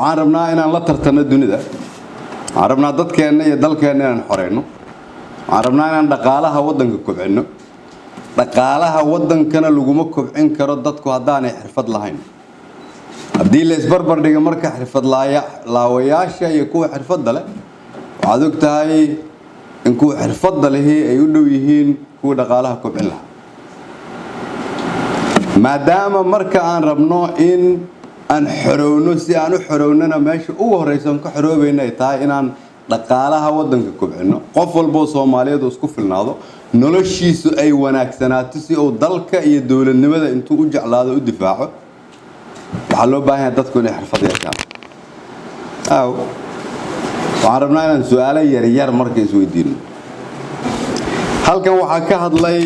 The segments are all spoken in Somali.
waxaan rabnaa inaan la tartano dunida waxaan rabnaa dadkeena iyo dalkeena inaan xoreyno waxaan rabnaa inaan dhaqaalaha wadanka kobcino dhaqaalaha wadankana laguma kobcin karo dadku haddaanay xirfad lahayn haddii la isbarbar dhigo marka xirfad laawayaasha iyo kuwa xirfadda leh waxaad og tahay in kuwa xirfadda lehi ay u dhow yihiin kuwa dhaqaalaha kobcin lahaa maadaama marka aan rabno in aan xorowno si aan u xorownana meesha ugu horeysa aan ka xoroobayna ay tahay inaan dhaqaalaha wadanka kobcino qof walba Soomaaliyeed isku filnaado noloshiisu ay wanaagsanaato si uu dalka iyo dawladnimada intuu u jeclaado u difaaco waxa loo baahan yahay dadku inay xirfad yeeshaan waxaan rabnaa inaan su'aalo yar markay is weydiino halkan waxaa ka hadlay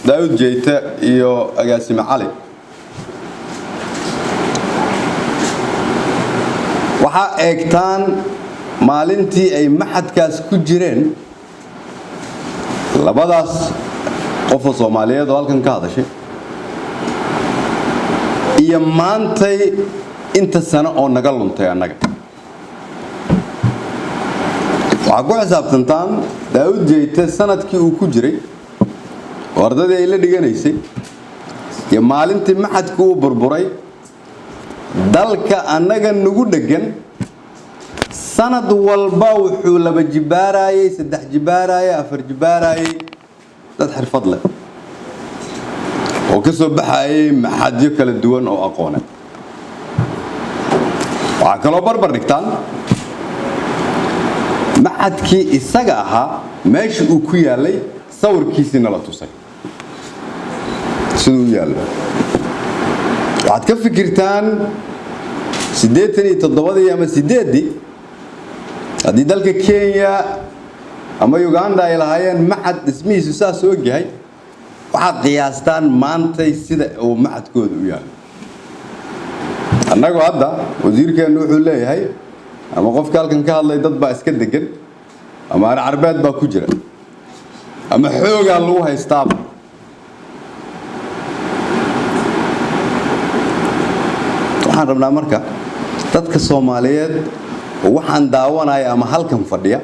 Daawud Jeyte iyo Agaasime Cali waxa eegtaan maalintii ay maxadkaas ku jireen labadaas qof oo Soomaaliyeed oo halkan ka hadashay iyo maantay inta sano oo naga luntay anaga waxa ku xisaabtantaan Daawud Jeyte sanadkii uu ku jiray ardayda ay la dhiganaysay iyo maalintii maxadku uu burburay dalka anaga nagu dhagan sanad walba wuxuu laba jibaarayay saddex jibaarayay afar jibaarayay dad xirfad leh oo ka soo baxayay maxadyo kala duwan oo aqooneed waxa kale barbar dhigtaan maxadkii isaga ahaa meesha uu ku yaalay sawirkiisina la tusay sidoo yaalo waxaad ka fikirtaan 87 ama 8 haddii dalka Kenya ama Uganda ay lahaayeen maxad dhismihiisu saas oo gahay waxaad qiyaastaan maantay sida uu maxadkoodu u yaalo annagu hadda wasiirkeenu wuxuu leeyahay ama qofka halkan ka hadlay dad baa iska degan ama Carbeed baa ku jira ama xoogaa lagu haystaa waxaan rabnaa marka dadka Soomaaliyeed waxaan daawanaya ama halkan fadhiya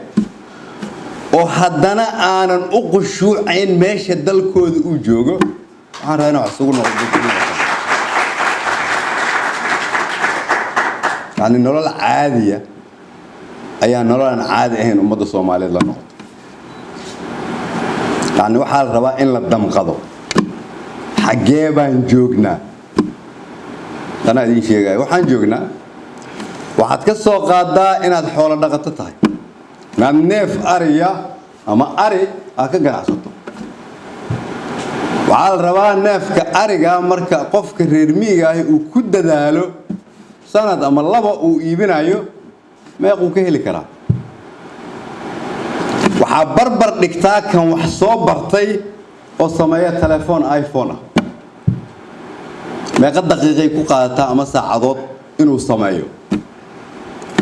oo haddana aanan u qushuucayn meesha dalkooda uu joogo waxaan rabaa inaan isugu noqdo yani nolol caadiya ayaa nolol aan caadi ahayn ummadda Soomaaliyeed la noqdo yani waxaa la rabaa in la damqado xagee baan joognaa أنا أدين شيء جاي وحن جوجنا واحد كسر قادا إن هذا حول الضغط تاعي نعم نف أريا أما أري أكن عصته وعلى الروان نف كأريا مركا قف كريرمي جاي وكود دالو سند أما الله ويبين أيو ما يقول كهلي كرا وحبربر نكتاك كان وحصاب برتي وصمايا تلفون آيفون ما قد دقيقة كوكاتا أما ساعدات إنه سمايو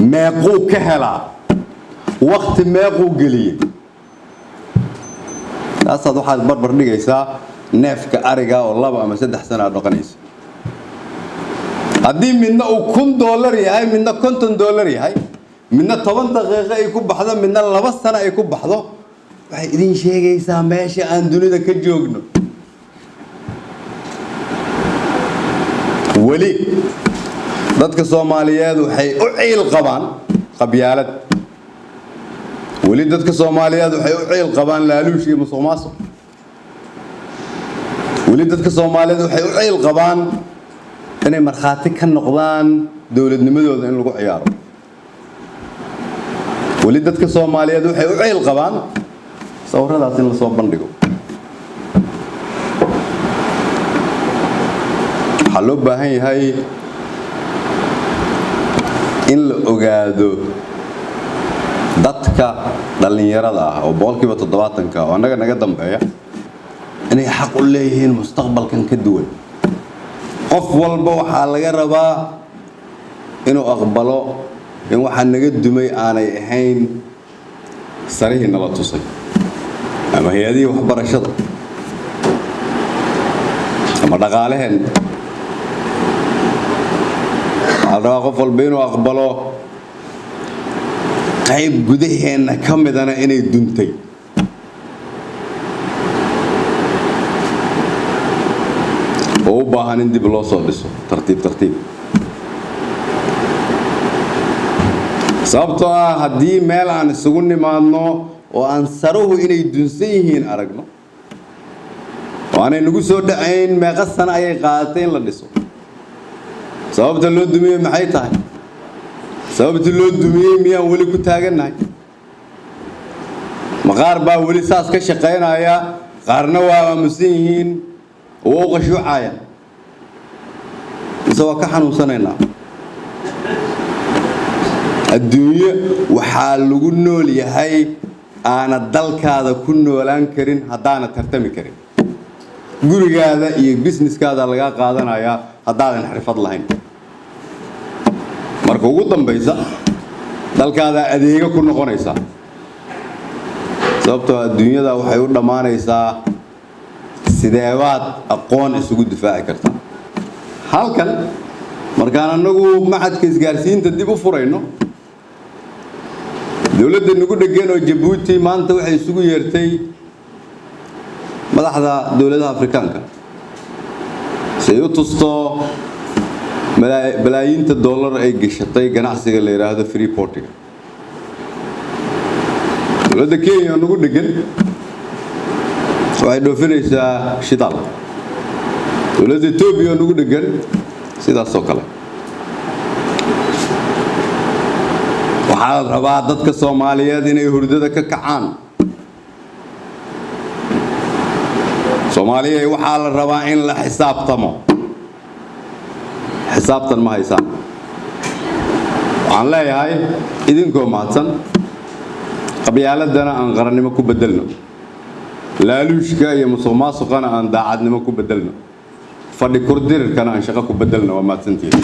ما قو كهلا وقت ما قو قليل أصلا واحد بربر نجيسا نافك أرجع والله بقى ما سد حسنا الرقنيس قديم منا $1 هاي منا $10 هاي منا 8 دقيقة يكون بحذا منا لبس سنة يكون بحذا بعدين شيء جيسا ماشي عندنا ذا كجوجنا ولي dadka Soomaaliyeed waxay u ciil qabaan qabyaalad wali dadka Soomaaliyeed waxay u ciil qabaan laaluush iyo musuqmaasuq wali dadka Soomaaliyeed waxay u ciil qabaan inay marxaati ka noqdaan dawladnimadooda in lagu ciyaaro wali dadka Soomaaliyeed waxay u ciil qabaan sawiradaas in la soo bandhigo loo baahan yahay in la ogaado dadka dhalinyarada ah oo boqolkiiba 70 oo anaga naga dambeeya inay xaq u leeyihiin mustaqbalkan ka duwan qof walba waxa laga rabaa inuu aqbalo in waxa naga dumay aanay ahayn sariina la tusay ama hay'adii waxbarashada ama dhaqaalehen على قفل بينه أقبله قيب جده إن كم دنا إني دنتي هو باهن دي بلوصة بس ترتيب sababtoo haddii meel aan isugu nimaadno oo aan saruhu inay dunsan yihiin aragno oo aanay nagu soo dhacayn meeqa sano ayay qaadatay in la dhiso sababta loo dumiyey maxay tahay sababta loo dumiyey miyaan weli ku taagannahay maqaar baa weli saas ka shaqaynaya qaarna waa aamusan yihiin oo qashuucaya isagoo ka xanuunsanaynaa الدنيا وحالو نول يهي أنا دلك هذا كله لان كرين هدانا ترتمي كرين قولي هذا بيزنس كذا لقى قادنا يا هدانا نحرف الله مركو قدام بيسا دلك هذا أديك كنا قنيسا سببتو الدنيا ده وحيور لما نيسا سداوات أقوان السجود دفاع كرتا حال كان مركانا نقول ما حد كيسجارسين تديبو فرينو دولة النقود الجنو جيبوتي ما أنت واحد يسوق يرتي ما لحظة دولة أفريقيا سيوتوستو بلايين الدولار أي قشطي جناحسي اللي هذا فري بورتيغ دولة كينيا النقود الجن واحد دوفينيس شتال دولة توبيا النقود الجن سيدا سوكلا waxaa rabaa dadka Soomaaliyeed inay hurdada ka kacaan Soomaaliyeed waxaa la rabaa in la xisaabtamo xisaabtan ma haysan waxaan leeyahay idinkoo mahadsan qabyaaladana aan qarannimo ku bedelno laaluushka iyo musuqmaasuqana aan daacadnimo ku bedelno fadhi kurdirkana aan shaqo ku bedelno waa mahadsantihiin